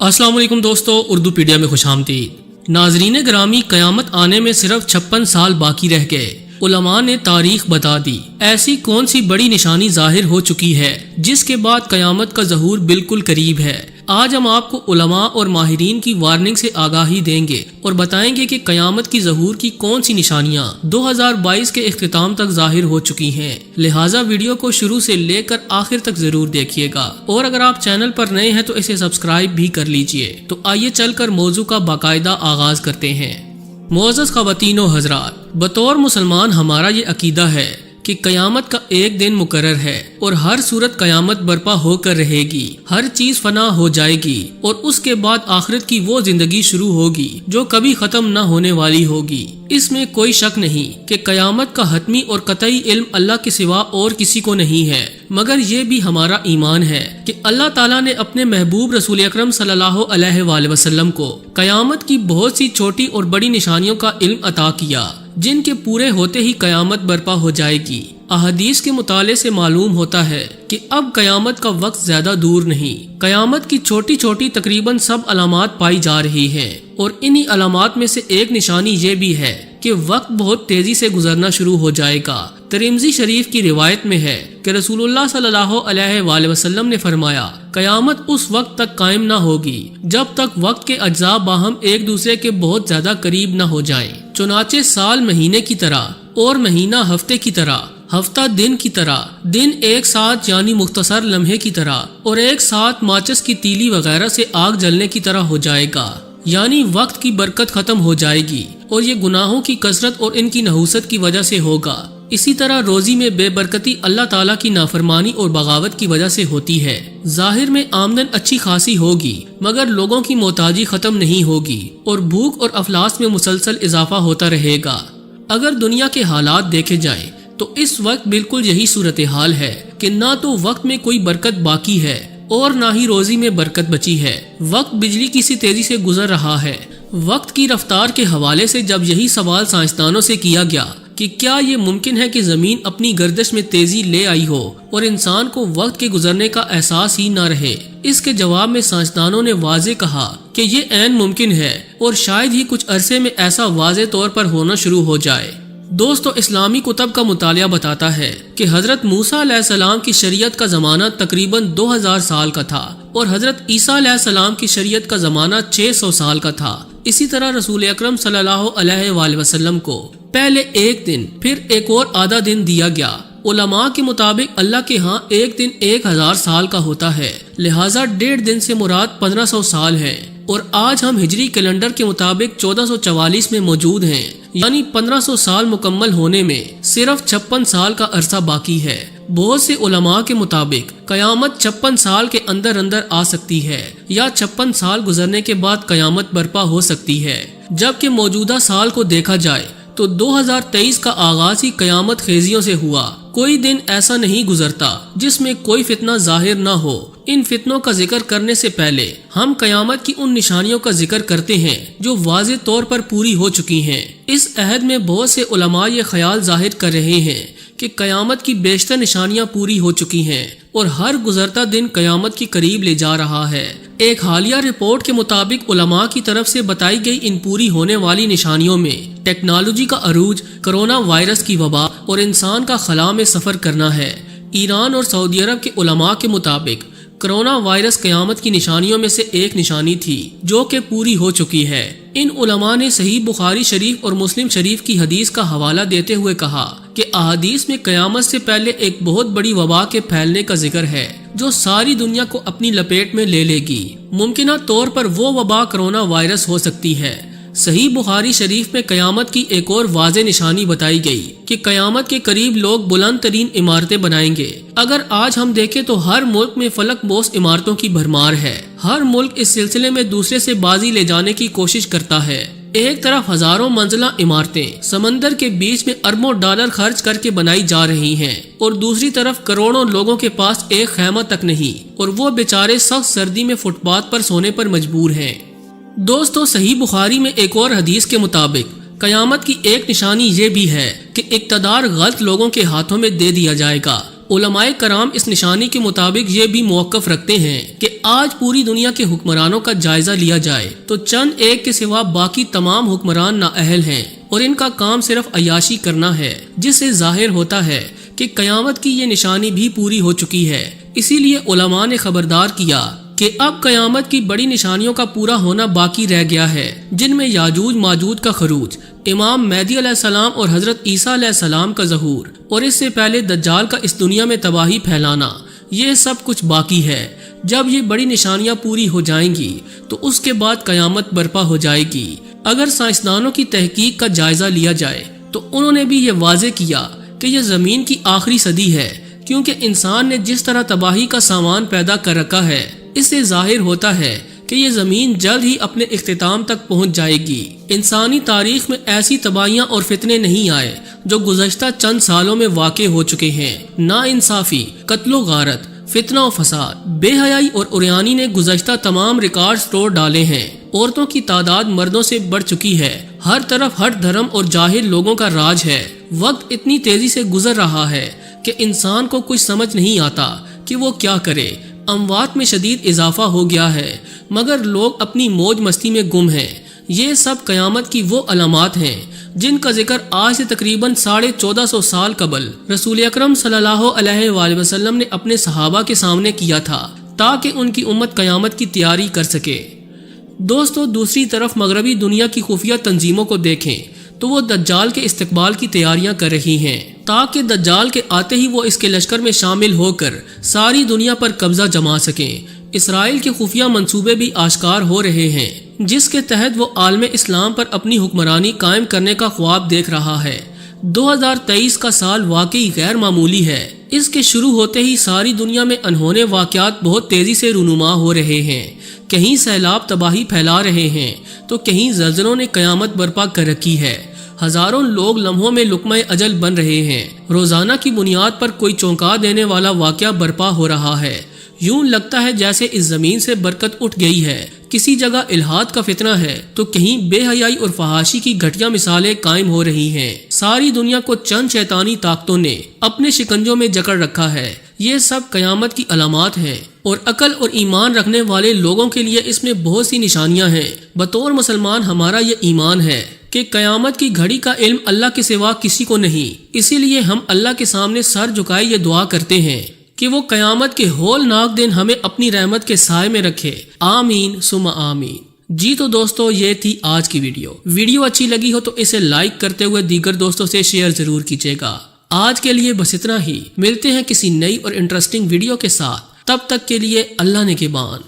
अस्सलाम वालेकुम दोस्तों, उर्दू पीडिया में खुश आमदीद। नाजरीन ग्रामी, कयामत आने में सिर्फ 56 साल बाकी रह गए। उलमा ने तारीख बता दी। ऐसी कौन सी बड़ी निशानी जाहिर हो चुकी है जिसके बाद कयामत का ज़हूर बिल्कुल करीब है। आज हम आपको उलमा और माहिरीन की वार्निंग से आगाही देंगे और बताएंगे कि कयामत की ज़हूर की कौन सी निशानियां 2022 के इख्तिताम तक जाहिर हो चुकी हैं। लिहाजा वीडियो को शुरू से लेकर आखिर तक जरूर देखिएगा और अगर आप चैनल पर नए हैं तो इसे सब्सक्राइब भी कर लीजिए। तो आइए चलकर मौजू का बाकायदा आगाज करते हैं। मुअज़्ज़ज़ ख़वातीन व हज़रात, बतौर मुसलमान हमारा ये अकीदा है कि कयामत का एक दिन मुकर्रर है और हर सूरत कयामत बर्पा होकर रहेगी। हर चीज फना हो जाएगी और उसके बाद आखिरत की वो जिंदगी शुरू होगी जो कभी खत्म न होने वाली होगी। इसमें कोई शक नहीं कि कयामत का हतमी और कतई इल्म अल्लाह के सिवा और किसी को नहीं है, मगर ये भी हमारा ईमान है कि अल्लाह ताला ने अपने महबूब रसूल अकरम सल्लल्लाहु अलैहि वसल्लम को कयामत की बहुत सी छोटी और बड़ी निशानियों का इल्म अता किया जिनके पूरे होते ही कयामत बर्पा हो जाएगी। अहदीस के मुताले से मालूम होता है कि अब कयामत का वक्त ज्यादा दूर नहीं। कयामत की छोटी छोटी तकरीबन सब अलामात पाई जा रही हैं और इन्हीं अलामात में से एक निशानी ये भी है कि वक्त बहुत तेजी से गुजरना शुरू हो जाएगा। तिरमिज़ी शरीफ की रिवायत में है कि रसूलुल्लाह सल्लल्लाहु अलैहि वसल्लम ने फरमाया, कयामत उस वक्त तक कायम न होगी जब तक वक्त के अज्जा बाहम एक दूसरे के बहुत ज्यादा करीब न हो जाएं। चुनाचे साल महीने की तरह और महीना हफ्ते की तरह, हफ्ता दिन की तरह, दिन एक साथ यानी मुख्तसर लम्हे की तरह और एक साथ माचिस की तीली वगैरह से आग जलने की तरह हो जाएगा। यानी वक्त की बरकत खत्म हो जाएगी और ये गुनाहों की कसरत और इनकी नहूसत की वजह से होगा। इसी तरह रोजी में बेबरकती अल्लाह ताला की नाफरमानी और बगावत की वजह से होती है। जाहिर में आमदन अच्छी खासी होगी मगर लोगों की मोहताजी खत्म नहीं होगी और भूख और अफलास में मुसलसल इजाफा होता रहेगा। अगर दुनिया के हालात देखे जाएं तो इस वक्त बिल्कुल यही सूरत हाल है कि ना तो वक्त में कोई बरकत बाकी है और ना ही रोजी में बरकत बची है। वक्त बिजली की सी तेजी से गुजर रहा है। वक्त की रफ्तार के हवाले से जब यही सवाल साइंसदानों से किया गया कि क्या ये मुमकिन है कि जमीन अपनी गर्दिश में तेजी ले आई हो और इंसान को वक्त के गुजरने का एहसास ही न रहे, इसके जवाब में साइंसदानों ने वाज़े कहा कि ये ऐन मुमकिन है और शायद ही कुछ अरसे में ऐसा वाज़े तौर पर होना शुरू हो जाए। दोस्तों, इस्लामी कुतब का मुतालिया बताता है कि हजरत मूसा अलैहिस्सलाम की शरीयत का जमाना तकरीबन 2000 साल का था और हजरत ईसा अलैहिस्सलाम की शरीयत का जमाना 600 साल का था। इसी तरह रसूल अकरम सल्लल्लाहु अलैहि वसल्लम को पहले एक दिन फिर एक और आधा दिन दिया गया। उलमा के मुताबिक अल्लाह के यहाँ एक दिन 1000 साल का होता है, लिहाजा 1.5 दिन से मुराद 1500 साल है और आज हम हिजरी कैलेंडर के मुताबिक 1444 में मौजूद हैं। यानी 1500 साल मुकम्मल होने में सिर्फ 56 साल का अरसा बाकी है। बहुत से उलमा के मुताबिक कयामत 56 साल के अंदर अंदर आ सकती है या 56 साल गुजरने के बाद कयामत बर्पा हो सकती है। जबकि मौजूदा साल को देखा जाए तो 2023 का आगाज ही कयामत खेजियों से हुआ। कोई दिन ऐसा नहीं गुजरता जिसमें कोई फितना जाहिर न हो। इन फितनों का जिक्र करने से पहले हम कयामत की उन निशानियों का जिक्र करते हैं जो वाज़े तौर पर पूरी हो चुकी हैं। इस अहद में बहुत से उलमा ये ख्याल जाहिर कर रहे हैं कि कयामत की बेशतर निशानियां पूरी हो चुकी हैं और हर गुजरता दिन कयामत के करीब ले जा रहा है। एक हालिया रिपोर्ट के मुताबिक उलमा की तरफ से बताई गई इन पूरी होने वाली निशानियों में टेक्नोलॉजी का अरूज, कोरोना वायरस की वबा और इंसान का खला में सफर करना है। ईरान और सऊदी अरब के उलमा के मुताबिक कोरोना वायरस कयामत की निशानियों में से एक निशानी थी जो कि पूरी हो चुकी है। इन उलमा ने सही बुखारी शरीफ और मुस्लिम शरीफ की हदीस का हवाला देते हुए कहा कि अहादीस में कयामत से पहले एक बहुत बड़ी वबा के फैलने का जिक्र है जो सारी दुनिया को अपनी लपेट में ले लेगी। मुमकिना तौर पर वो वबा कोरोना वायरस हो सकती है। सही बुखारी शरीफ में कयामत की एक और वाज़े निशानी बताई गई कि कयामत के करीब लोग बुलंद तरीन इमारतें बनाएंगे। अगर आज हम देखें तो हर मुल्क में फलक बोस इमारतों की भरमार है। हर मुल्क इस सिलसिले में दूसरे से बाजी ले जाने की कोशिश करता है। एक तरफ हजारों मंजिला इमारतें समंदर के बीच में अरबों डॉलर खर्च करके बनाई जा रही हैं और दूसरी तरफ करोड़ों लोगों के पास एक खैमा तक नहीं और वो बेचारे सख्त सर्दी में फुटपाथ पर सोने पर मजबूर हैं। दोस्तों, सही बुखारी में एक और हदीस के मुताबिक कयामत की एक निशानी ये भी है कि इक्तदार गलत लोगों के हाथों में दे दिया जाएगा علماء کرام اس نشانی کے مطابق یہ بھی موقف رکھتے ہیں کہ آج پوری دنیا کے حکمرانوں کا جائزہ لیا جائے تو چند ایک کے سوا باقی تمام حکمران نااہل ہیں اور ان کا کام صرف عیاشی کرنا ہے، جس سے ظاہر ہوتا ہے کہ قیامت کی یہ نشانی بھی پوری ہو چکی ہے۔ اسی لیے علماء نے خبردار کیا کہ اب قیامت کی بڑی نشانیوں کا پورا ہونا باقی رہ گیا ہے، جن میں یاجوج ماجوج کا خروج، امام مہدی علیہ السلام اور حضرت عیسیٰ علیہ السلام کا ظہور، اور اس سے پہلے دجال کا اس دنیا میں تباہی پھیلانا، یہ سب کچھ باقی ہے۔ جب یہ بڑی نشانیاں پوری ہو جائیں گی تو اس کے بعد قیامت برپا ہو جائے گی۔ اگر سائنسدانوں کی تحقیق کا جائزہ لیا جائے تو انہوں نے بھی یہ واضح کیا کہ یہ زمین کی آخری صدی ہے، کیونکہ انسان نے جس طرح تباہی کا سامان پیدا کر رکھا ہے، اس سے ظاہر ہوتا ہے کہ یہ زمین جلد ہی اپنے اختتام تک پہنچ جائے گی۔ انسانی تاریخ میں ایسی تباہیاں اور فتنے نہیں آئے جو گزشتہ چند سالوں میں واقع ہو چکے ہیں۔ ناانصافی، قتل و غارت، فتنہ و فساد، بے حیائی اور عریانی نے گزشتہ تمام ریکارڈز توڑ ڈالے ہیں۔ عورتوں کی تعداد مردوں سے بڑھ چکی ہے۔ ہر طرف ہر دھرم اور جاہل لوگوں کا راج ہے۔ وقت اتنی تیزی سے گزر رہا ہے کہ انسان کو کچھ سمجھ نہیں آتا کہ وہ کیا کرے۔ اموات میں شدید اضافہ ہو گیا ہے، مگر لوگ اپنی موج مستی میں گم ہیں۔ یہ سب قیامت کی وہ علامات ہیں جن کا ذکر آج سے تقریباً 1450 سال قبل رسول اکرم صلی اللہ علیہ وآلہ وسلم نے اپنے صحابہ کے سامنے کیا تھا، تاکہ ان کی امت قیامت کی تیاری کر سکے۔ دوستو، دوسری طرف مغربی دنیا کی خفیہ تنظیموں کو دیکھیں تو وہ دجال کے استقبال کی تیاریاں کر رہی ہیں، تاکہ دجال کے آتے ہی وہ اس کے لشکر میں شامل ہو کر ساری دنیا پر قبضہ جما سکیں۔ اسرائیل کے خفیہ منصوبے بھی آشکار ہو رہے ہیں، جس کے تحت وہ عالم اسلام پر اپنی حکمرانی قائم کرنے کا خواب دیکھ رہا ہے۔ 2023 کا سال واقعی غیر معمولی ہے۔ اس کے شروع ہوتے ہی ساری دنیا میں انہونے واقعات بہت تیزی سے رونما ہو رہے ہیں۔ کہیں سیلاب تباہی پھیلا رہے ہیں تو کہیں زلزلوں نے قیامت برپا کر رکھی ہے۔ ہزاروں لوگ لمحوں میں لقمہ اجل بن رہے ہیں۔ روزانہ کی بنیاد پر کوئی چونکا دینے والا واقعہ برپا ہو رہا ہے۔ یوں لگتا ہے جیسے اس زمین سے برکت اٹھ گئی ہے۔ کسی جگہ الحاد کا فتنہ ہے تو کہیں بے حیائی اور فحاشی کی گھٹیا مثالیں قائم ہو رہی ہیں۔ ساری دنیا کو چند شیطانی طاقتوں نے اپنے شکنجوں میں جکڑ رکھا ہے۔ یہ سب قیامت کی علامات ہیں اور عقل اور ایمان رکھنے والے لوگوں کے لیے اس میں بہت سی نشانیاں ہیں۔ بطور مسلمان ہمارا یہ ایمان ہے کہ قیامت کی گھڑی کا علم اللہ کے سوا کسی کو نہیں۔ اسی لیے ہم اللہ کے سامنے سر جھکائے یہ دعا کرتے ہیں کہ وہ قیامت کے ہولناک دن ہمیں اپنی رحمت کے سائے میں رکھے۔ آمین ثم آمین۔ جی تو دوستو، یہ تھی آج کی ویڈیو اچھی لگی ہو تو اسے لائک کرتے ہوئے دیگر دوستوں سے شیئر ضرور کیجیے گا۔ آج کے لیے بس اتنا ہی، ملتے ہیں کسی نئی اور انٹرسٹنگ ویڈیو کے ساتھ، تب تک کے لیے اللہ نگہبان۔